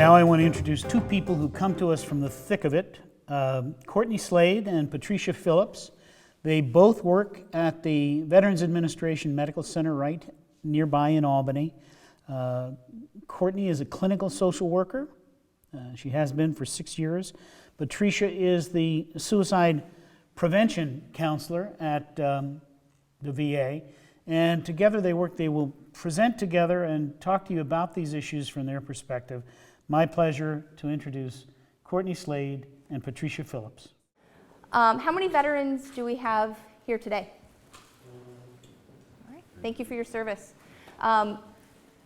Now I want to introduce two people who come to us from the thick of it, Courtney Slade and Patricia Phillips. They both work at the Veterans Administration Medical Center right nearby in Albany. Courtney is a clinical social worker. She has been for 6 years. Patricia is the suicide prevention counselor at the VA. And together they will present together and talk to you about these issues from their perspective. My pleasure to introduce Courtney Slade and Patricia Phillips. How many veterans do we have here today? All right, thank you for your service. I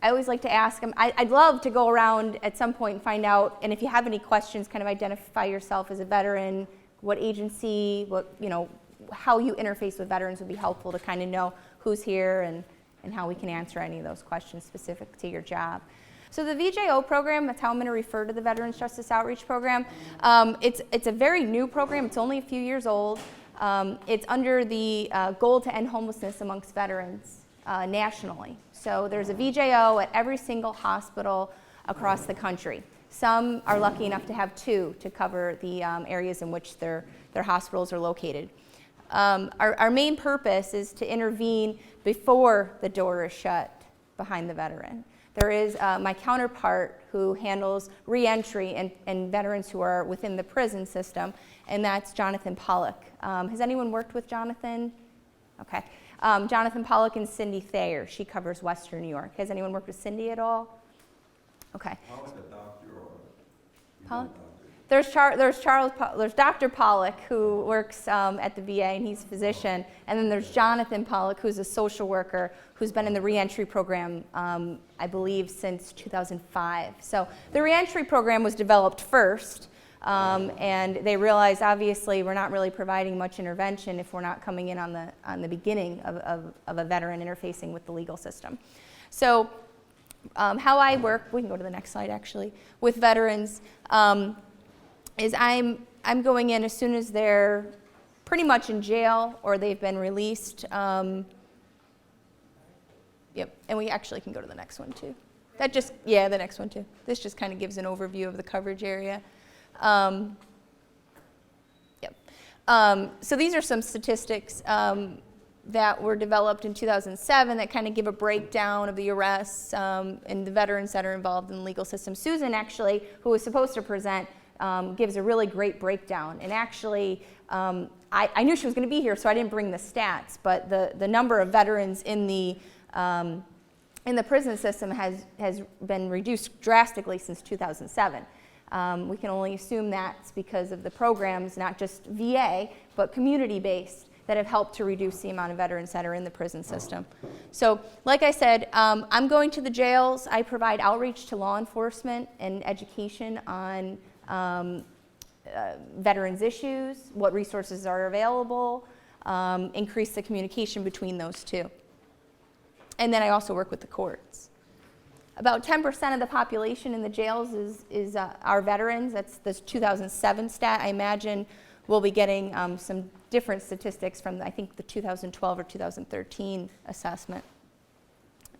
always like to ask them, I'd love to go around at some point and find out, and if you have any questions, kind of identify yourself as a veteran, what agency, how you interface with veterans would be helpful to kind of know who's here and how we can answer any of those questions specific to your job. So the VJO program, that's how I'm going to refer to the Veterans Justice Outreach Program. It's a very new program. It's only a few years old. It's under the goal to end homelessness amongst veterans nationally. So there's a VJO at every single hospital across the country. Some are lucky enough to have two to cover the areas in which their hospitals are located. Our main purpose is to intervene before the door is shut behind the veteran. There is my counterpart who handles reentry and veterans who are within the prison system, and that's Jonathan Pollock. Has anyone worked with Jonathan? Okay. Jonathan Pollock and Cindy Thayer. She covers Western New York. Has anyone worked with Cindy at all? Okay. Pollock, a doctor or Pollock? There's Dr. Pollock who works at the VA and he's a physician, and then there's Jonathan Pollock who's a social worker who's been in the reentry program I believe since 2005. So the reentry program was developed first and they realized obviously we're not really providing much intervention if we're not coming in on the beginning of a veteran interfacing with the legal system. So how I work, we can go to the next slide actually, with veterans is I'm going in as soon as they're pretty much in jail or they've been released. Yep, and we actually can go to the next one too. The next one too. This just kind of gives an overview of the coverage area. So these are some statistics that were developed in 2007 that kind of give a breakdown of the arrests and the veterans that are involved in the legal system. Susan actually, who was supposed to present, gives a really great breakdown. And actually, I knew she was going to be here, so I didn't bring the stats, but the number of veterans in the prison system has been reduced drastically since 2007. We can only assume that's because of the programs, not just VA, but community-based, that have helped to reduce the amount of veterans that are in the prison system. So, like I said, I'm going to the jails. I provide outreach to law enforcement and education on veterans issues, what resources are available, increase the communication between those two. And then I also work with the courts. About 10% of the population in the jails is our veterans. That's the 2007 stat. I imagine we'll be getting some different statistics from, I think, the 2012 or 2013 assessment.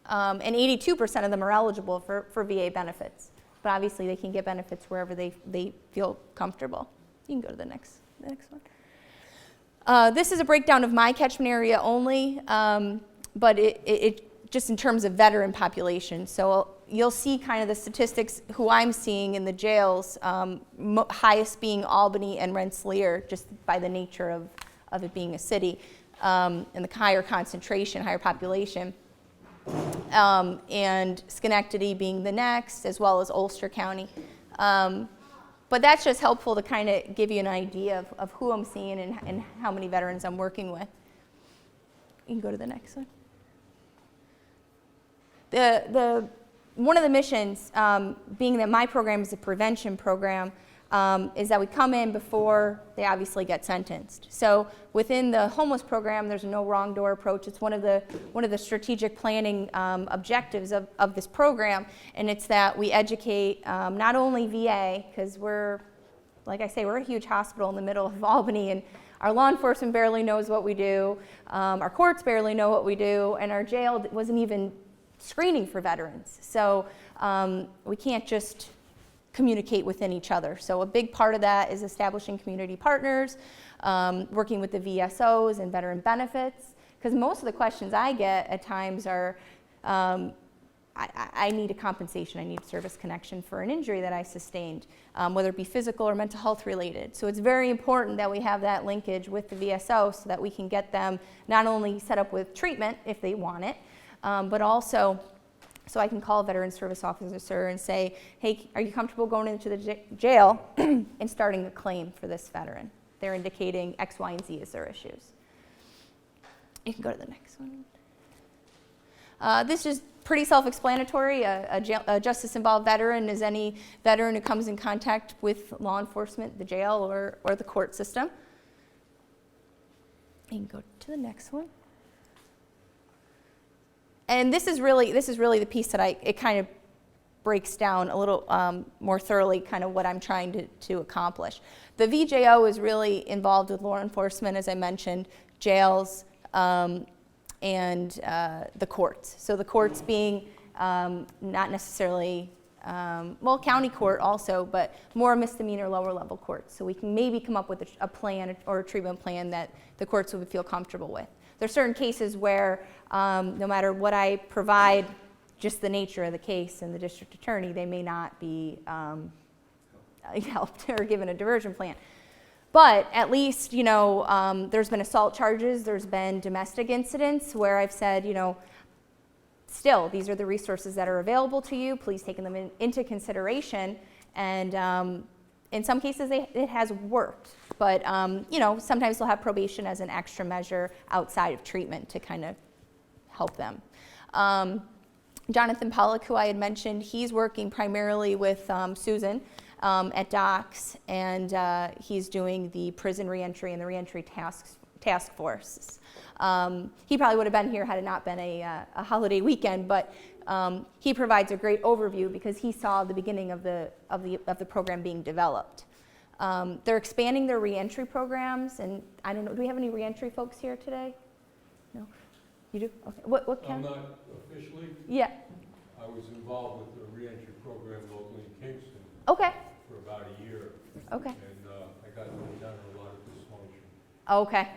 And 82% of them are eligible for VA benefits. But obviously they can get benefits wherever they feel comfortable. You can go to the next one. This is a breakdown of my catchment area only, but it just in terms of veteran population. So you'll see kind of the statistics who I'm seeing in the jails, highest being Albany and Rensselaer, just by the nature of it being a city, and the higher concentration, higher population. And Schenectady being the next, as well as Ulster County. But that's just helpful to kind of give you an idea of who I'm seeing and how many veterans I'm working with. You can go to the next one. One of the missions, being that my program is a prevention program, is that we come in before they obviously get sentenced. So within the homeless program, there's a no wrong door approach. It's one of the strategic planning objectives of this program, and it's that we educate not only VA, because like I say, we're a huge hospital in the middle of Albany, and our law enforcement barely knows what we do, our courts barely know what we do, and our jail wasn't even screening for veterans. So we can't just communicate within each other. So a big part of that is establishing community partners, working with the VSOs and veteran benefits, because most of the questions I get at times are, I need a compensation, I need service connection for an injury that I sustained, whether it be physical or mental health related. So it's very important that we have that linkage with the VSO so that we can get them not only set up with treatment if they want it, but also so I can call a veteran service officer and say, hey, are you comfortable going into the jail and starting a claim for this veteran? They're indicating X, Y, and Z as their issues. You can go to the next one. This is pretty self-explanatory. A justice-involved veteran is any veteran who comes in contact with law enforcement, the jail, or the court system. You can go to the next one. And this is really the piece that it kind of breaks down a little more thoroughly kind of what I'm trying to accomplish. The VJO is really involved with law enforcement, as I mentioned, jails, and the courts. So the courts being not necessarily, well, county court also, but more misdemeanor, lower level courts. So we can maybe come up with a plan or a treatment plan that the courts would feel comfortable with. There are certain cases where no matter what I provide, just the nature of the case and the district attorney, they may not be helped or given a diversion plan. But at least, there's been assault charges, there's been domestic incidents where I've said, still, these are the resources that are available to you. Please take them into consideration. And in some cases, it has worked. But, sometimes they'll have probation as an extra measure outside of treatment to kind of help them. Jonathan Pollock, who I had mentioned, he's working primarily with Susan at DOCS, and he's doing the prison reentry and the reentry task force. He probably would have been here had it not been a holiday weekend, but he provides a great overview because he saw the beginning of the program being developed. They're expanding their reentry programs, and I don't know, do we have any reentry folks here today? No? You do? Okay. What I'm not officially. Yeah. I was involved with the reentry program locally in Kingston. Okay. For about a year. Okay. And I got down a lot of dysfunction.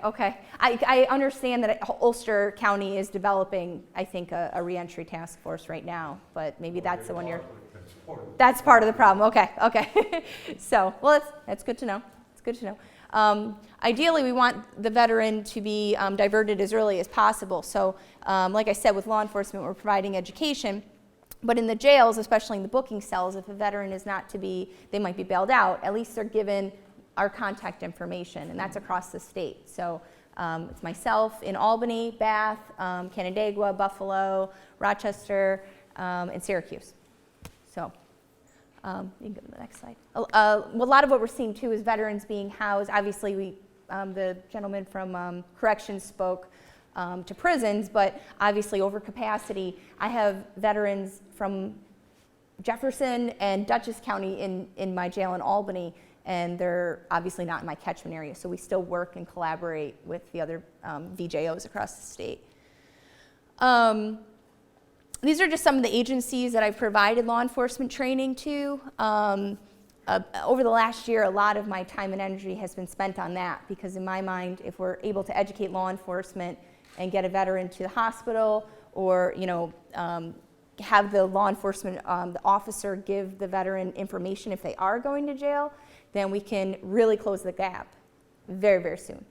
Okay. I understand that Ulster County is developing, I think, a reentry task force right now, but maybe that's the one you're. That's part of the problem. Okay. So, well, that's good to know. It's good to know. Ideally, we want the veteran to be diverted as early as possible. So, like I said, with law enforcement, we're providing education. But in the jails, especially in the booking cells, if a veteran is not to be, they might be bailed out, at least they're given our contact information, and that's across the state. So it's myself in Albany, Bath, Canandaigua, Buffalo, Rochester, and Syracuse. So you can go to the next slide. A lot of what we're seeing too is veterans being housed. Obviously, the gentleman from corrections spoke to prisons, but obviously overcapacity. I have veterans from Jefferson and Dutchess County in my jail in Albany, and they're obviously not in my catchment area, so we still work and collaborate with the other VJOs across the state. These are just some of the agencies that I've provided law enforcement training to. Over the last year, a lot of my time and energy has been spent on that, because in my mind, if we're able to educate law enforcement and get a veteran to the hospital, or have the law enforcement the officer give the veteran information if they are going to jail, then we can really close the gap very, very soon.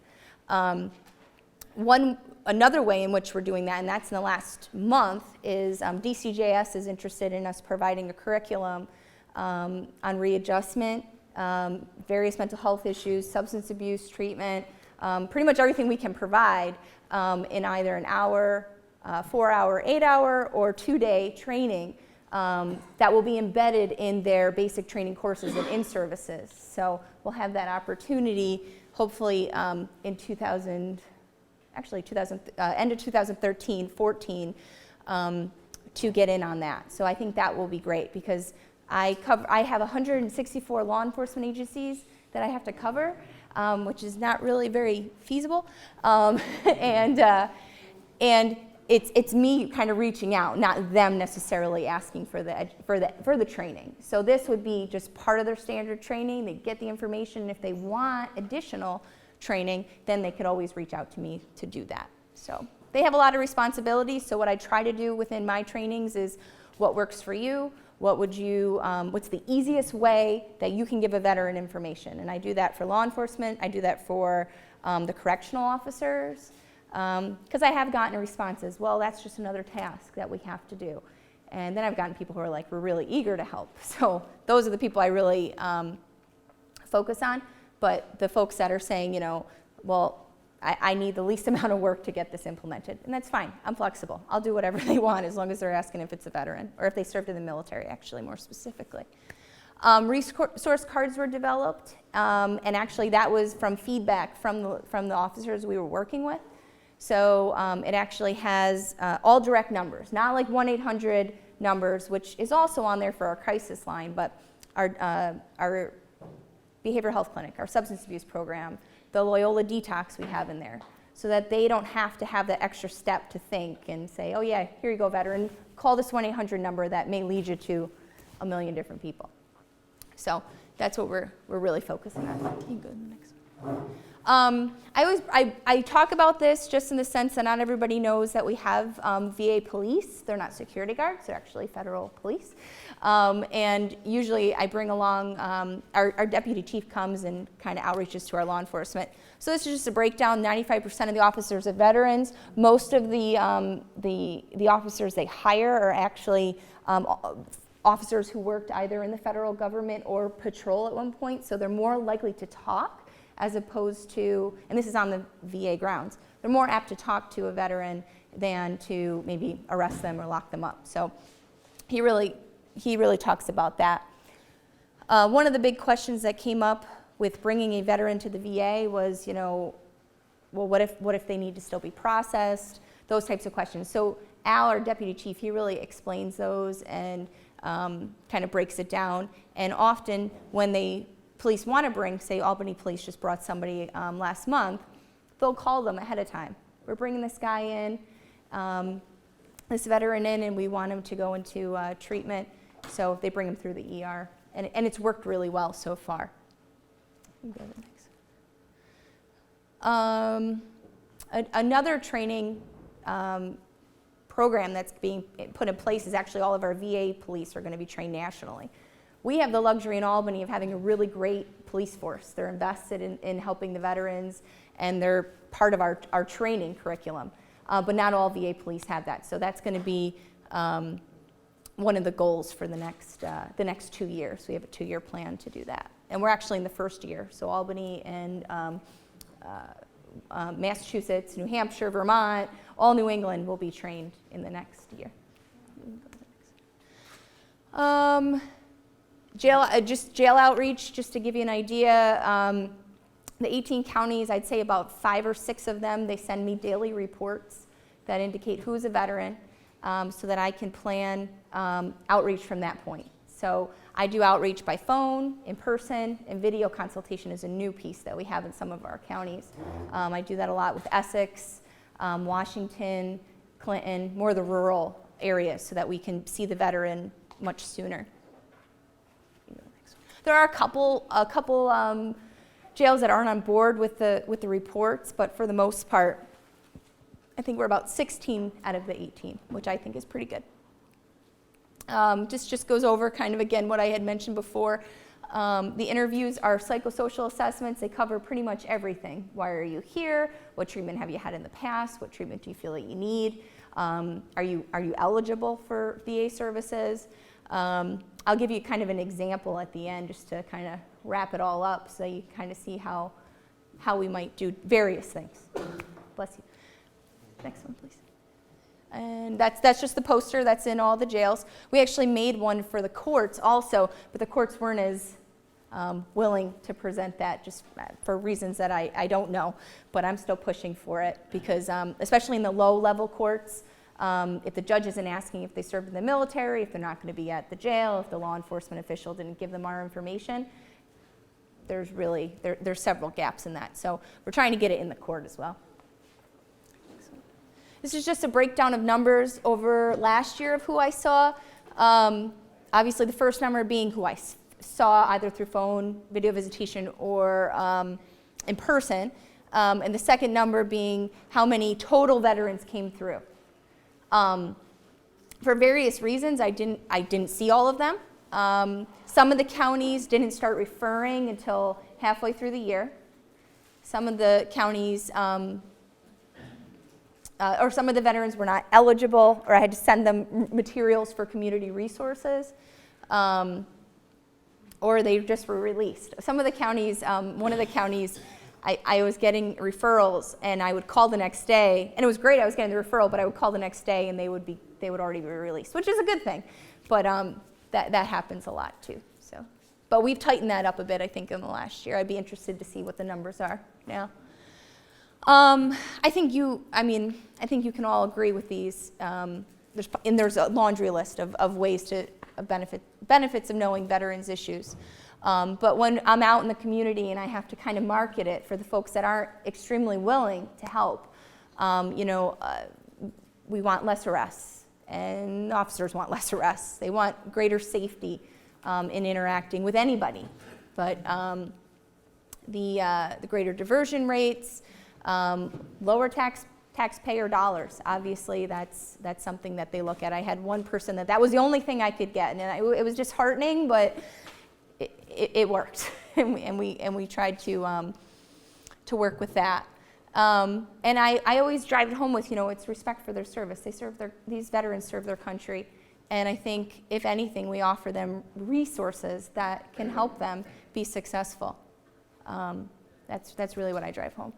Another way in which we're doing that, and that's in the last month, is DCJS is interested in us providing a curriculum on readjustment, various mental health issues, substance abuse treatment, pretty much everything we can provide in either an hour, 4-hour, 8-hour, or 2-day training that will be embedded in their basic training courses and in-services. So we'll have that opportunity hopefully in end of 2013, 14, to get in on that. So I think that will be great, because I have 164 law enforcement agencies that I have to cover, which is not really very feasible. And it's me kind of reaching out, not them necessarily asking for the training. So this would be just part of their standard training. They get the information, and if they want additional training, then they could always reach out to me to do that. So they have a lot of responsibilities. So what I try to do within my trainings is what works for you. What's the easiest way that you can give a veteran information? And I do that for law enforcement. I do that for the correctional officers. Because I have gotten responses, well, that's just another task that we have to do. And then I've gotten people who are like, we're really eager to help. So those are the people I really focus on. But the folks that are saying, you know, well, I need the least amount of work to get this implemented. And that's fine. I'm flexible. I'll do whatever they want as long as they're asking if it's a veteran or if they served in the military, actually, more specifically. Resource cards were developed. And actually, that was from feedback from the officers we were working with. So it actually has all direct numbers, not like 1-800 numbers, which is also on there for our crisis line, but our behavioral health clinic, our substance abuse program, the Loyola detox we have in there, so that they don't have to have that extra step to think and say, oh yeah, here you go, veteran, call this 1-800 number that may lead you to a million different people. So that's what we're really focusing on. You can go to the next one. I talk about this just in the sense that not everybody knows that we have VA police. They're not security guards, they're actually federal police. And usually I bring along, our deputy chief comes and kind of outreaches to our law enforcement. So this is just a breakdown. 95% of the officers are veterans. Most of the officers they hire are actually officers who worked either in the federal government or patrol at one point, so they're more likely to talk as opposed to, and this is on the VA grounds, they're more apt to talk to a veteran than to maybe arrest them or lock them up. So he really talks about that. One of the big questions that came up with bringing a veteran to the VA was, you know, well, what if they need to still be processed? Those types of questions. So Al, our deputy chief, he really explains those and kind of breaks it down. And often when police want to bring, say Albany Police just brought somebody last month, they'll call them ahead of time. We're bringing this guy in, this veteran in, and we want him to go into treatment. So they bring him through the ER. And it's worked really well so far. Go to the next. Another training program that's being put in place is actually all of our VA police are going to be trained nationally. We have the luxury in Albany of having a really great police force. They're invested in helping the veterans, and they're part of our training curriculum. But not all VA police have that. So that's going to be one of the goals for the next 2 years. We have a 2-year plan to do that. And we're actually in the first year. So Albany and Massachusetts, New Hampshire, Vermont, all New England will be trained in the next year. Jail outreach, just to give you an idea, the 18 counties, I'd say about 5 or 6 of them, they send me daily reports that indicate who's a veteran so that I can plan outreach from that point. So I do outreach by phone, in person, and video consultation is a new piece that we have in some of our counties. I do that a lot with Essex, Washington, Clinton, more of the rural areas so that we can see the veteran much sooner. There are a couple jails that aren't on board with the reports, but for the most part, I think we're about 16 out of the 18, which I think is pretty good. Just goes over kind of again what I had mentioned before. The interviews are psychosocial assessments. They cover pretty much everything. Why are you here? What treatment have you had in the past? What treatment do you feel that you need? Are you eligible for VA services? I'll give you kind of an example at the end just to kind of wrap it all up so you kind of see how we might do various things. Bless you. Next one, please. And that's just the poster that's in all the jails. We actually made one for the courts also, but the courts weren't as willing to present that just for reasons that I don't know, but I'm still pushing for it because especially in the low-level courts, if the judge isn't asking if they served in the military, if they're not going to be at the jail, if the law enforcement official didn't give them our information, there's several gaps in that. So we're trying to get it in the court as well. This is just a breakdown of numbers over last year of who I saw. Obviously, the first number being who I saw either through phone, video visitation, or in person. And the second number being how many total veterans came through. For various reasons, I didn't see all of them. Some of the counties didn't start referring until halfway through the year. Some of the counties, or some of the veterans were not eligible, or I had to send them materials for community resources, or they just were released. Some of the counties, one of the counties, I was getting referrals, and I would call the next day, and it was great I was getting the referral, but I would call the next day and they would already be released, which is a good thing, but that happens a lot too. So, but we've tightened that up a bit, I think, in the last year. I'd be interested to see what the numbers are now. I think you can all agree with these. There's a laundry list of ways to benefits of knowing veterans issues. But when I'm out in the community and I have to kind of market it for the folks that aren't extremely willing to help, we want less arrests, and officers want less arrests. They want greater safety in interacting with anybody. But the greater diversion rates, lower taxpayer dollars. Obviously, that's something that they look at. I had one person that was the only thing I could get, and it was disheartening, but it worked, and we tried to work with that. And I always drive it home with, it's respect for their service. These veterans serve their country, and I think if anything, we offer them resources that can help them be successful. That's really what I drive home.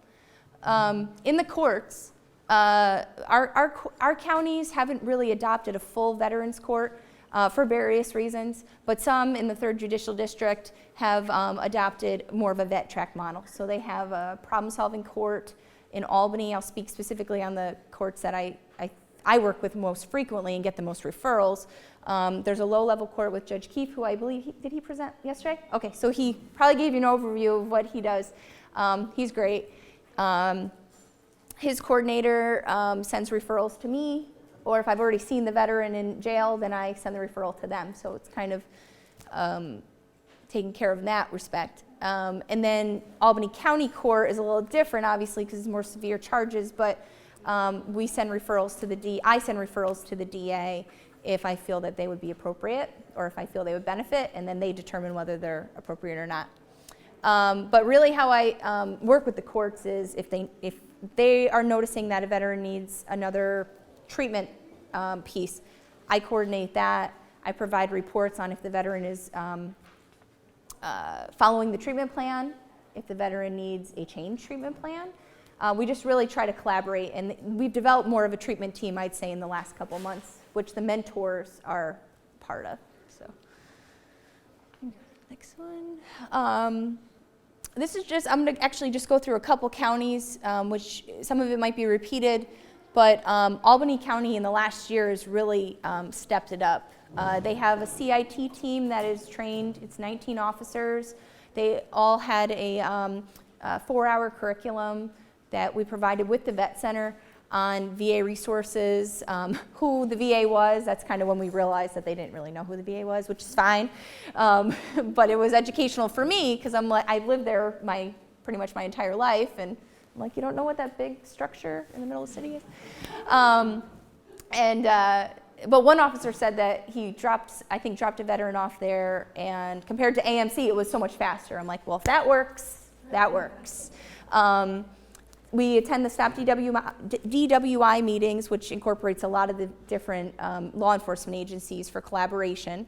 In the courts, our counties haven't really adopted a full veterans court for various reasons, but some in the 3rd Judicial District have adopted more of a vet track model. So they have a problem-solving court in Albany. I'll speak specifically on the courts that I work with most frequently and get the most referrals. There's a low-level court with Judge Keefe, who I believe, did he present yesterday? Okay, so he probably gave you an overview of what he does. He's great. His coordinator sends referrals to me, or if I've already seen the veteran in jail, then I send the referral to them. So it's kind of taken care of in that respect. And then Albany County Court is a little different, obviously, because it's more severe charges, but I send referrals to the DA if I feel that they would be appropriate, or if I feel they would benefit, and then they determine whether they're appropriate or not. But really how I work with the courts is if they are noticing that a veteran needs another treatment piece, I coordinate that. I provide reports on if the veteran is following the treatment plan, if the veteran needs a change treatment plan. We just really try to collaborate, and we've developed more of a treatment team, I'd say, in the last couple months, which the mentors are part of. So, next one. This is just, I'm going to actually just go through a couple counties, which some of it might be repeated, but Albany County in the last year has really stepped it up. They have a CIT team that is trained. It's 19 officers. They all had a 4-hour curriculum that we provided with the vet center on VA resources, who the VA was. That's kind of when we realized that they didn't really know who the VA was, which is fine. But it was educational for me because I've lived there pretty much my entire life, and I'm like, you don't know what that big structure in the middle of the city is? But one officer said that he dropped a veteran off there, and compared to AMC, it was so much faster. I'm like, well, if that works, that works. We attend the Stop DWI meetings, which incorporates a lot of the different law enforcement agencies for collaboration.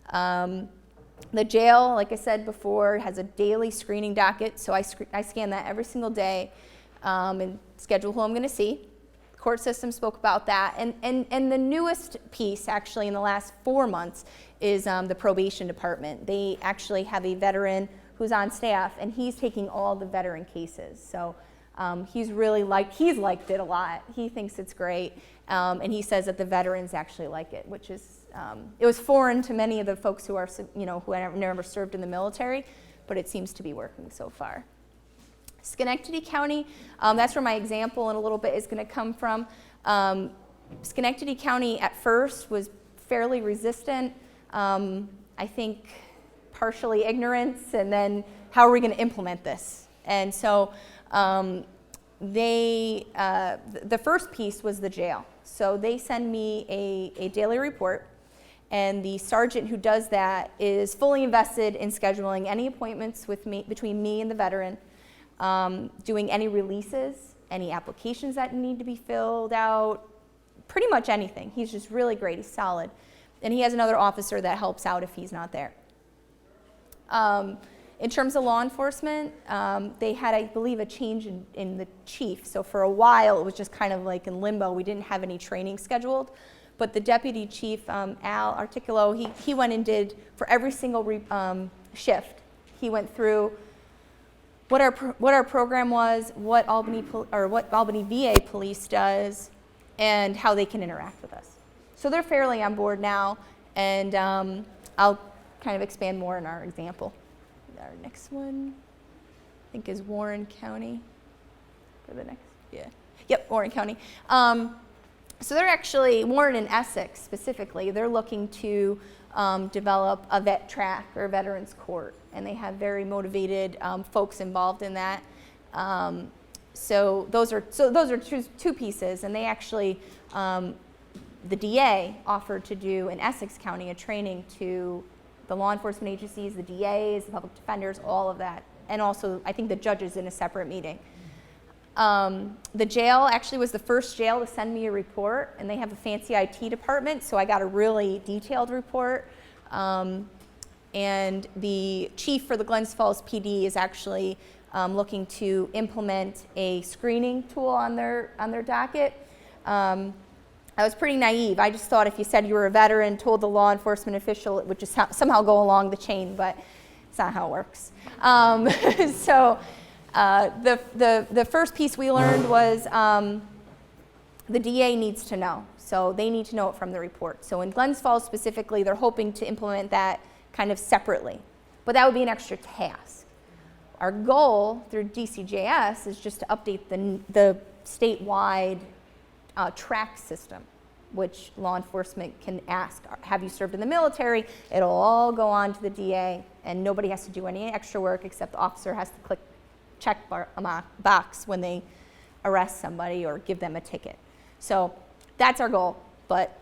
The jail, like I said before, has a daily screening docket, so I scan that every single day and schedule who I'm going to see. Court system spoke about that. And the newest piece, actually, in the last 4 months is the probation department. They actually have a veteran who's on staff, and he's taking all the veteran cases. So he's liked it a lot. He thinks it's great, and he says that the veterans actually like it, which is, it was foreign to many of the folks who have never served in the military, but it seems to be working so far. Schenectady County, that's where my example in a little bit is going to come from. Schenectady County at first was fairly resistant. I think partially ignorance, and then how are we going to implement this? And so the first piece was the jail. So they send me a daily report, and the sergeant who does that is fully invested in scheduling any appointments with me, between me and the veteran, doing any releases, any applications that need to be filled out, pretty much anything. He's just really great, he's solid. And he has another officer that helps out if he's not there. In terms of law enforcement, they had, I believe, a change in the chief. So for a while, it was just kind of like in limbo. We didn't have any training scheduled. But the deputy chief, Al Articulo, he went and did, for every single shift, he went through what our program was, what Albany VA Police does, and how they can interact with us. So they're fairly on board now, and I'll kind of expand more in our example. Our next one, I think, is Warren County. For the next, yeah. Yep, Warren County. So they're actually, Warren and Essex specifically, they're looking to develop a vet track or veterans court, and they have very motivated folks involved in that. So those are two pieces, and they actually, the DA offered to do in Essex County a training to the law enforcement agencies, the DAs, the public defenders, all of that, and also I think the judges in a separate meeting. The jail actually was the first jail to send me a report, and they have a fancy IT department, so I got a really detailed report. And the chief for the Glens Falls PD is actually looking to implement a screening tool on their docket. I was pretty naive. I just thought if you said you were a veteran, told the law enforcement official, it would just somehow go along the chain, but it's not how it works. So the first piece we learned was the DA needs to know. So they need to know it from the report. So in Glens Falls specifically, they're hoping to implement that kind of separately, but that would be an extra task. Our goal through DCJS is just to update the statewide track system, which law enforcement can ask, have you served in the military? It'll all go on to the DA, and nobody has to do any extra work except the officer has to check a box when they arrest somebody or give them a ticket. So that's our goal, but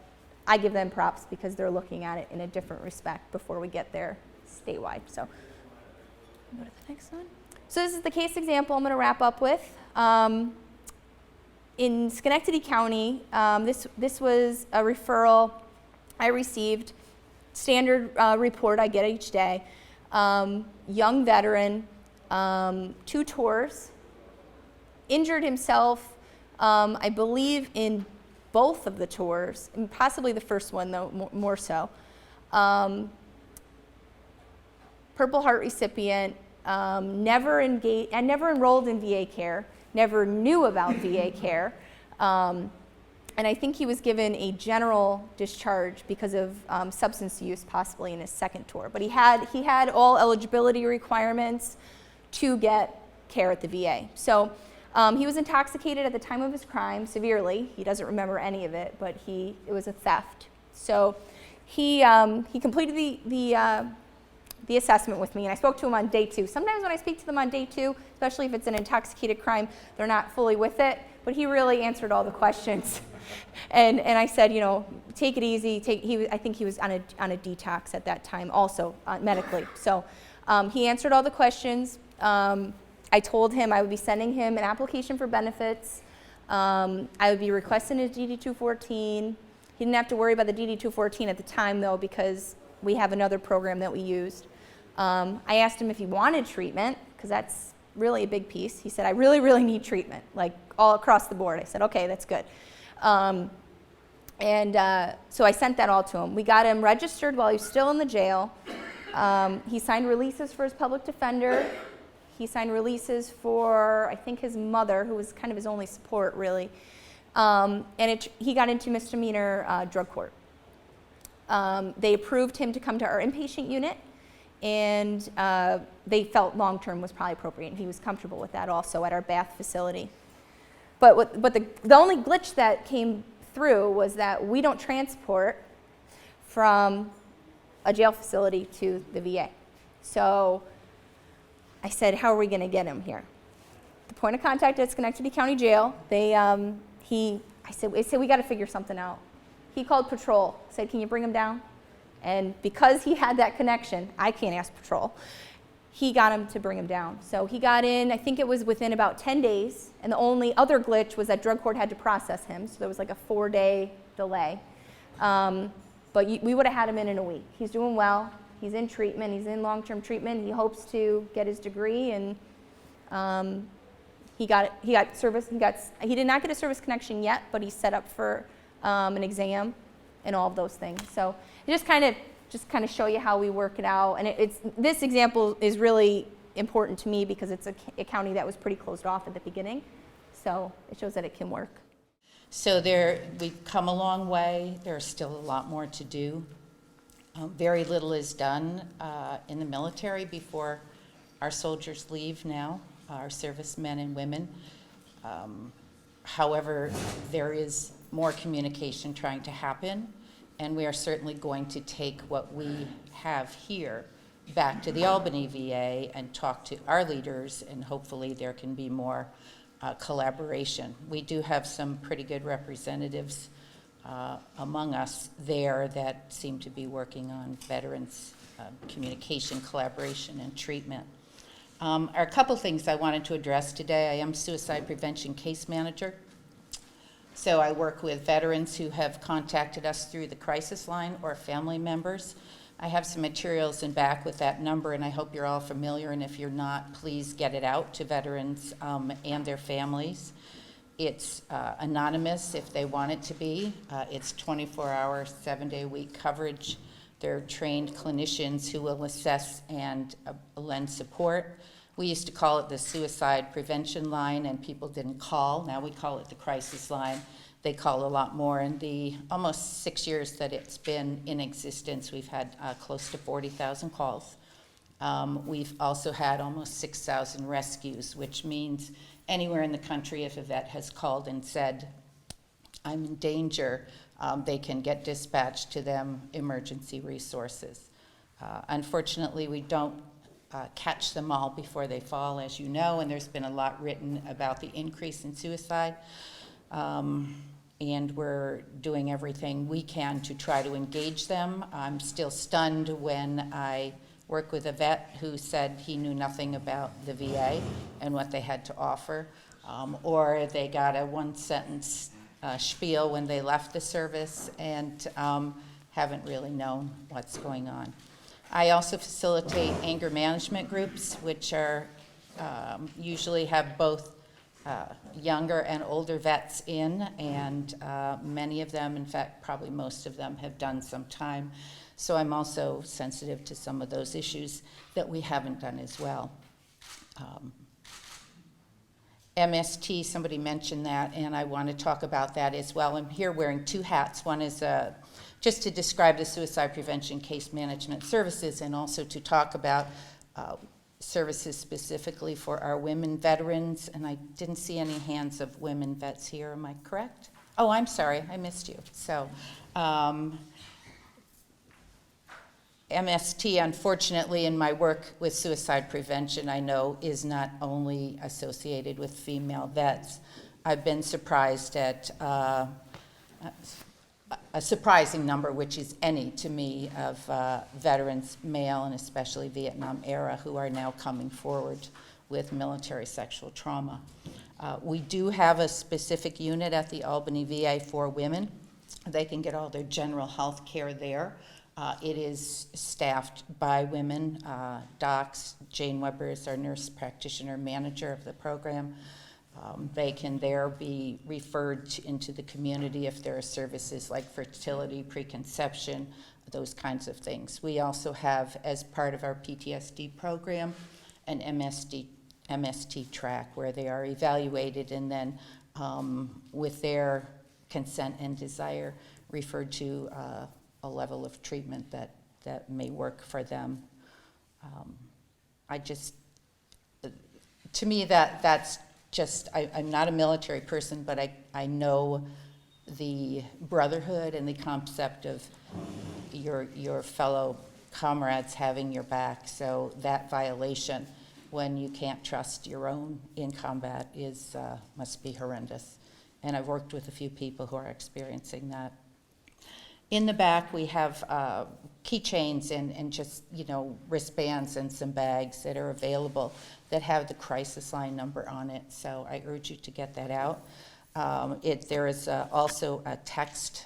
I give them props because they're looking at it in a different respect before we get there statewide. So go to the next one. So this is the case example I'm going to wrap up with. In Schenectady County, this was a referral I received, standard report I get each day. Young veteran, 2 tours, injured himself, I believe in both of the tours, and possibly the first one though, more so. Purple Heart recipient, never enrolled in VA care, never knew about VA care, and I think he was given a general discharge because of substance use, possibly in his second tour. But he had all eligibility requirements to get care at the VA. So he was intoxicated at the time of his crime severely. He doesn't remember any of it, but it was a theft. So he completed the assessment with me, and I spoke to him on day 2. Sometimes when I speak to them on day 2, especially if it's an intoxicated crime, they're not fully with it, but he really answered all the questions. And I said, take it easy. I think he was on a detox at that time also, medically. So he answered all the questions. I told him I would be sending him an application for benefits. I would be requesting his DD-214. He didn't have to worry about the DD-214 at the time, though, because we have another program that we used. I asked him if he wanted treatment, because that's really a big piece. He said, I really, really need treatment, like all across the board. I said, okay, that's good. So I sent that all to him. We got him registered while he was still in the jail. He signed releases for his public defender. He signed releases for, I think, his mother, who was kind of his only support, really. He got into misdemeanor drug court. They approved him to come to our inpatient unit, and they felt long-term was probably appropriate, and he was comfortable with that also at our Bath facility. But the only glitch that came through was that we don't transport from a jail facility to the VA. So I said, how are we going to get him here? The point of contact at Schenectady County Jail, I said, we got to figure something out. He called patrol, said, can you bring him down? And because he had that connection, I can't ask patrol, he got him to bring him down. So he got in, I think it was within about 10 days, and the only other glitch was that drug court had to process him, so there was like a 4-day delay. But we would have had him in a week. He's doing well, he's in treatment, he's in long-term treatment, he hopes to get his degree, and he got service, he did not get a service connection yet, but he's set up for an exam and all of those things. So it just kind of show you how we work it out. And this example is really important to me because it's a county that was pretty closed off at the beginning. So it shows that it can work. So we've come a long way. There's still a lot more to do. Very little is done in the military before our soldiers leave now, our servicemen and women. However, there is more communication trying to happen, and we are certainly going to take what we have here back to the Albany VA and talk to our leaders, and hopefully there can be more collaboration. We do have some pretty good representatives among us there that seem to be working on veterans communication, collaboration, and treatment. Are a couple things I wanted to address today. I am suicide prevention case manager. So I work with veterans who have contacted us through the crisis line or family members. I have some materials in back with that number, and I hope you're all familiar, and if you're not, please get it out to veterans and their families. It's anonymous if they want it to be. It's 24-hour, 7-day-a-week coverage. They're trained clinicians who will assess and lend support. We used to call it the suicide prevention line, and people didn't call. Now we call it the crisis line. They call a lot more. In the almost 6 years that it's been in existence, we've had close to 40,000 calls. We've also had almost 6,000 rescues, which means anywhere in the country, if a vet has called and said, I'm in danger, they can get dispatched to them emergency resources. Unfortunately, we don't catch them all before they fall, as you know, and there's been a lot written about the increase in suicide. And we're doing everything we can to try to engage them. I'm still stunned when I work with a vet who said he knew nothing about the VA and what they had to offer, or they got a one-sentence spiel when they left the service and haven't really known what's going on. I also facilitate anger management groups, which are usually have both younger and older vets in, and many of them, in fact, probably most of them, have done some time. So I'm also sensitive to some of those issues that we haven't done as well. MST, somebody mentioned that, and I want to talk about that as well. I'm here wearing two hats. One is just to describe the suicide prevention case management services, and also to talk about services specifically for our women veterans. And I didn't see any hands of women vets here, am I correct? Oh, I'm sorry, I missed you. So MST, unfortunately, in my work with suicide prevention, I know is not only associated with female vets. I've been surprised at a surprising number, which is any to me, of veterans, male and especially Vietnam era, who are now coming forward with military sexual trauma. We do have a specific unit at the Albany VA for women. They can get all their general health care there. It is staffed by women. Docs, Jane Weber is our nurse practitioner manager of the program. They can there be referred into the community if there are services like fertility, preconception, those kinds of things. We also have, as part of our PTSD program, an MST track where they are evaluated and then, with their consent and desire, referred to a level of treatment that may work for them. I just, to me, that's just, I'm not a military person, but I know the brotherhood and the concept of your fellow comrades having your back. So that violation, when you can't trust your own in combat, is must be horrendous. And I've worked with a few people who are experiencing that. In the back, we have keychains and just, wristbands and some bags that are available that have the crisis line number on it. So I urge you to get that out. There is also a text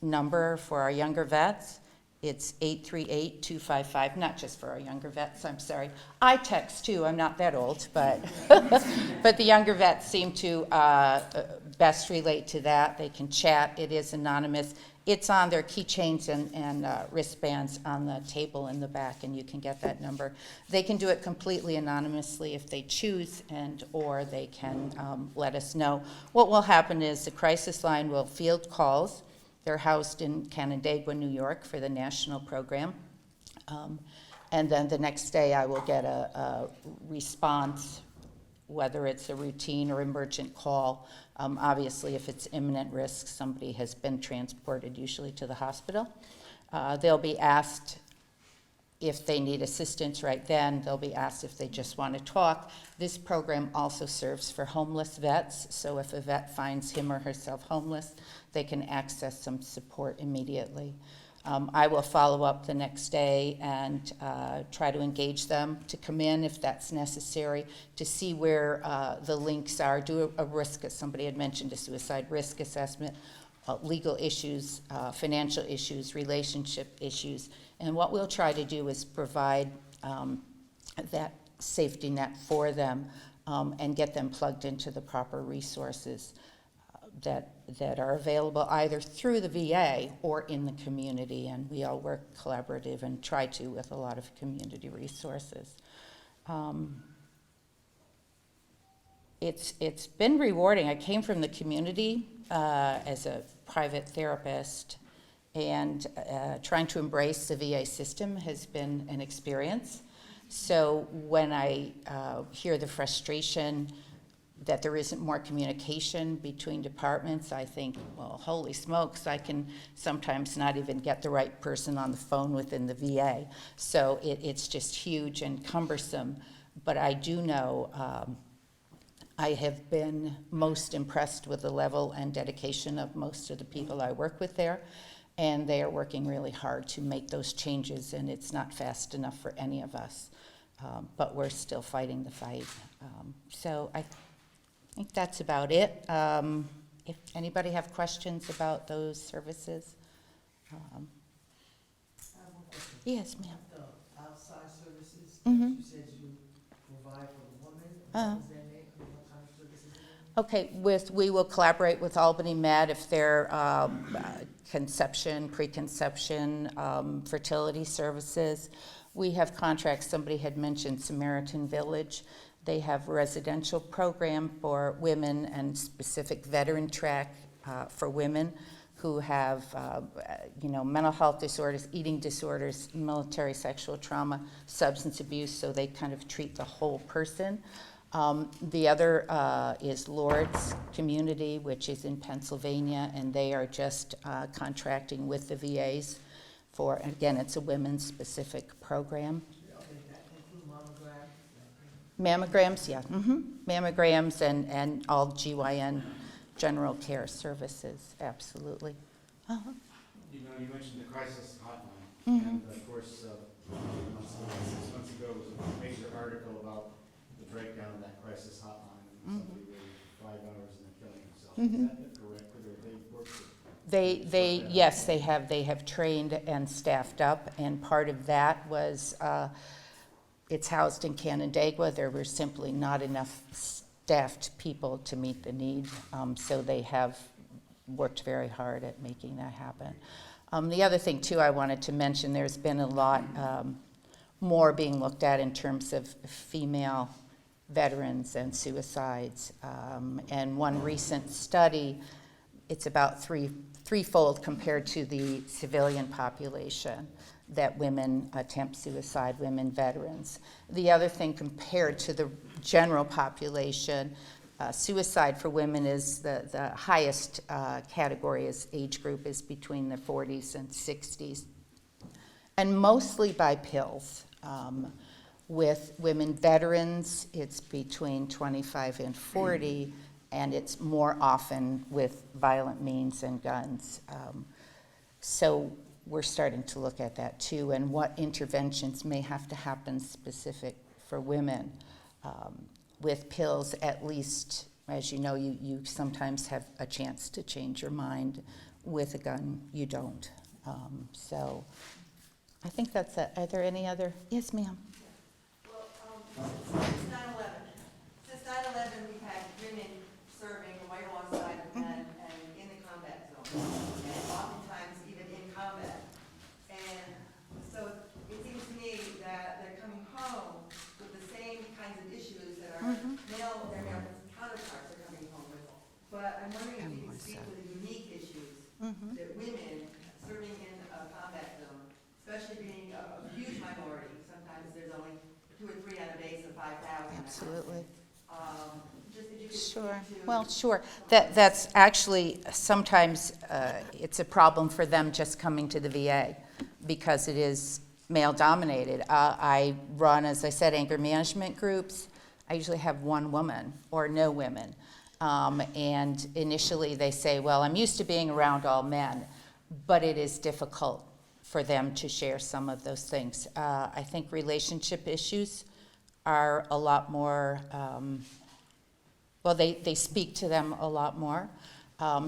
number for our younger vets. It's 838-255, not just for our younger vets, I'm sorry. I text too, I'm not that old, but but the younger vets seem to best relate to that. They can chat, it is anonymous. It's on their keychains and wristbands on the table in the back, and you can get that number. They can do it completely anonymously if they choose, or they can let us know. What will happen is the crisis line will field calls. They're housed in Canandaigua, New York for the national program. And then the next day I will get a response, whether it's a routine or emergent call. Obviously, if it's imminent risk, somebody has been transported, usually to the hospital. They'll be asked if they need assistance right then. They'll be asked if they just want to talk. This program also serves for homeless vets, so if a vet finds him or herself homeless, they can access some support immediately. I will follow up the next day and try to engage them to come in if that's necessary, to see where the links are, do a risk, as somebody had mentioned, a suicide risk assessment, legal issues, financial issues, relationship issues. And what we'll try to do is provide that safety net for them and get them plugged into the proper resources that are available either through the VA or in the community. And we all work collaborative and try to with a lot of community resources. It's been rewarding. I came from the community as a private therapist, and trying to embrace the VA system has been an experience. So when I hear the frustration that there isn't more communication between departments, I think, well, holy smokes, I can sometimes not even get the right person on the phone within the VA. So it's just huge and cumbersome. But I do know I have been most impressed with the level and dedication of most of the people I work with there. And they are working really hard to make those changes, and it's not fast enough for any of us. But we're still fighting the fight. So I think that's about it. If anybody have questions about those services? Yes, ma'am. The outside services Mhm. you said you provide for the woman, what is their name, what kind of services? Okay, we will collaborate with Albany Med if they're conception, preconception, fertility services. We have contracts, somebody had mentioned Samaritan Village. They have a residential program for women and specific veteran track for women who have mental health disorders, eating disorders, military sexual trauma, substance abuse, so they kind of treat the whole person. The other is Lourdes Community, which is in Pennsylvania, and they are just contracting with the VAs for, again, it's a women's specific program. Okay, that include mammograms? Mammograms, yeah, mammograms and all GYN general care services, absolutely. Uh-huh. You mentioned the crisis hotline, and of course, 6 months ago was a major article about the breakdown of that crisis hotline, and somebody waited 5 hours and then killing himself. Is that correct? Or they worked? Yes, they have trained and staffed up, and part of that was it's housed in Canandaigua. There were simply not enough staffed people to meet the need, so they have worked very hard at making that happen. The other thing too I wanted to mention, there's been a lot more being looked at in terms of female veterans and suicides, and one recent study, it's about threefold compared to the civilian population. that women attempt suicide, women veterans. The other thing, compared to the general population, suicide for women is the highest category, is age group is between the 40s and 60s, and mostly by pills. With women veterans, it's between 25 and 40, and it's more often with violent means and guns. So we're starting to look at that too, and what interventions may have to happen specific for women. With pills, at least, as you know, you sometimes have a chance to change your mind. With a gun, you don't. So I think that's it. Are there any other? Yes, ma'am. Well, since 9/11, we've had women serving right alongside of men and in the combat zone, and oftentimes even in combat. And so it seems to me that they're coming home with the same kinds of issues that our their male counterparts are coming home with. But I'm wondering if you can speak to the unique issues that women serving in a combat zone, especially being a huge minority, sometimes there's only 2 or 3 on a base of 5,000. Absolutely. Just if you could Sure. speak to. Well, sure. That's actually sometimes it's a problem for them just coming to the VA because it is male dominated. I run, as I said, anger management groups. I usually have one woman or no women. And initially they say, well, I'm used to being around all men, but it is difficult for them to share some of those things. I think relationship issues are a lot more, well, they speak to them a lot more.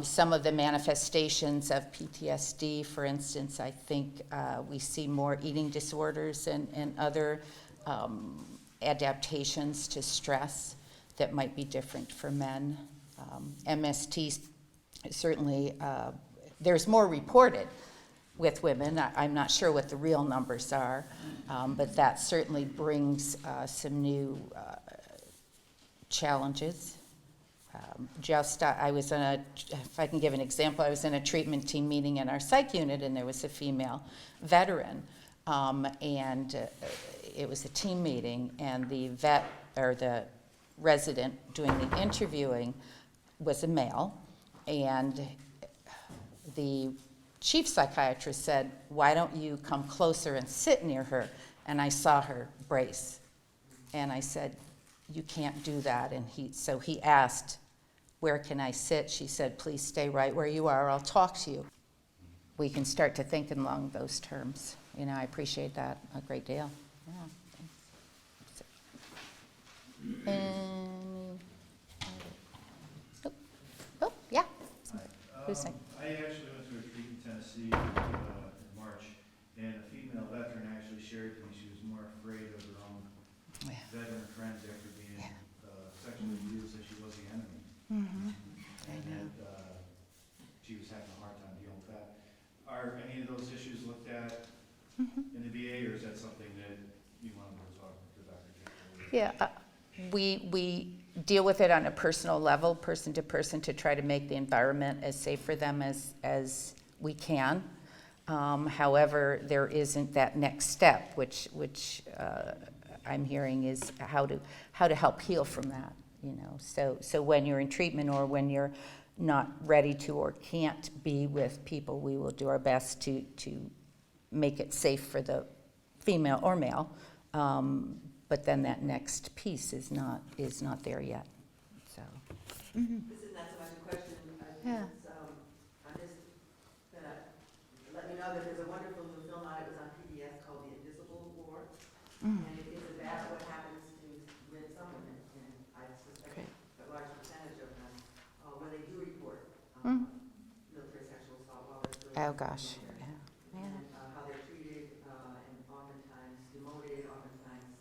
Some of the manifestations of PTSD, for instance, I think we see more eating disorders and other adaptations to stress that might be different for men. MST, certainly, there's more reported with women. I'm not sure what the real numbers are, but that certainly brings some new challenges. I was in a, if I can give an example, I was in a treatment team meeting in our psych unit, and there was a female veteran, and it was a team meeting, and the vet, or the resident doing the interviewing was a male, and the chief psychiatrist said, why don't you come closer and sit near her? And I saw her brace. And I said, you can't do that. And so he asked, where can I sit? She said, please stay right where you are. I'll talk to you. We can start to think along those terms. You know, I appreciate that a great deal. Yeah, thanks. Oh, yeah. Who's next? I actually went to a retreat in Tennessee in March, and a female veteran actually shared with me she was more afraid of her own veteran friends after being sexually abused than she was the enemy. And she was having a hard time dealing with that. Are any of those issues looked at in the VA, or is that something that you want to talk to Dr. Jekyll? Yeah, we deal with it on a personal level, person to person, to try to make the environment as safe for them as we can. However, there isn't that next step, which I'm hearing is how to help heal from that. You know, so when you're in treatment or when you're not ready to or can't be with people, we will do our best to make it safe for the female or male. But then that next piece is not there yet. So. This is not so much a question. Yeah. I'm just gonna let you know that there's a wonderful new film out. It was on PBS called The Invisible War, and it is about what happens to some women, and I suspect a large percentage of them when they do report military sexual assault while they're still Oh gosh. and how they're treated, and oftentimes demoted, oftentimes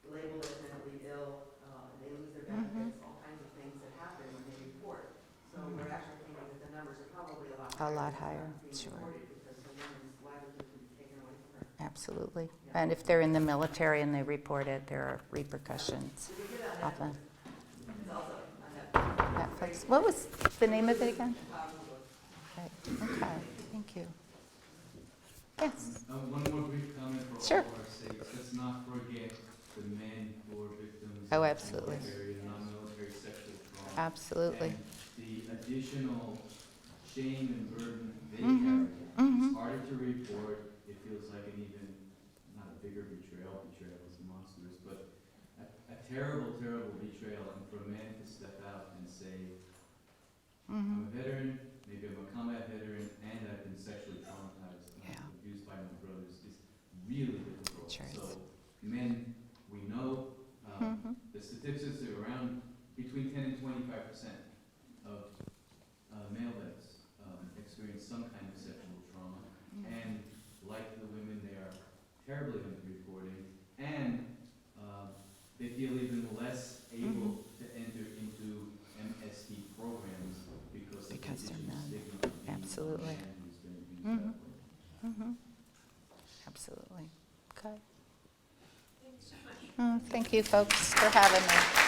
labeled as mentally ill, they lose their benefits, all kinds of things that happen when they report. So we're actually thinking that the numbers are probably a lot higher. Being Sure. reported because the woman's livelihood can be taken away from her. Absolutely. And if they're in the military and they report it, there are repercussions. Often. It's also on Netflix. What was the name of it again? Right. Okay. Thank you. Yes. One more brief comment for Sure. all our sakes. Let's not forget the men who are victims Oh, of absolutely. military and non-military sexual trauma. Absolutely. And the additional shame and burden they Mhm, carry. mhm. It's harder to report. It feels like an even, not a bigger betrayal. Betrayal is monstrous, but a terrible, terrible betrayal. And for a man to step out and say, I'm a veteran, maybe I'm a combat veteran, and I've been sexually traumatized, and Yeah. abused by my brothers, is really difficult. Sure is. So, men, we know, the statistics are around between 10 and 25% of male vets experience some kind of sexual trauma, and like the women, they are terribly underreporting, and they feel even less able to enter into MST programs because Because they're additional men. stigma of being Absolutely. a man who's been abused that way. Absolutely. Okay. Thank you, folks, for having me.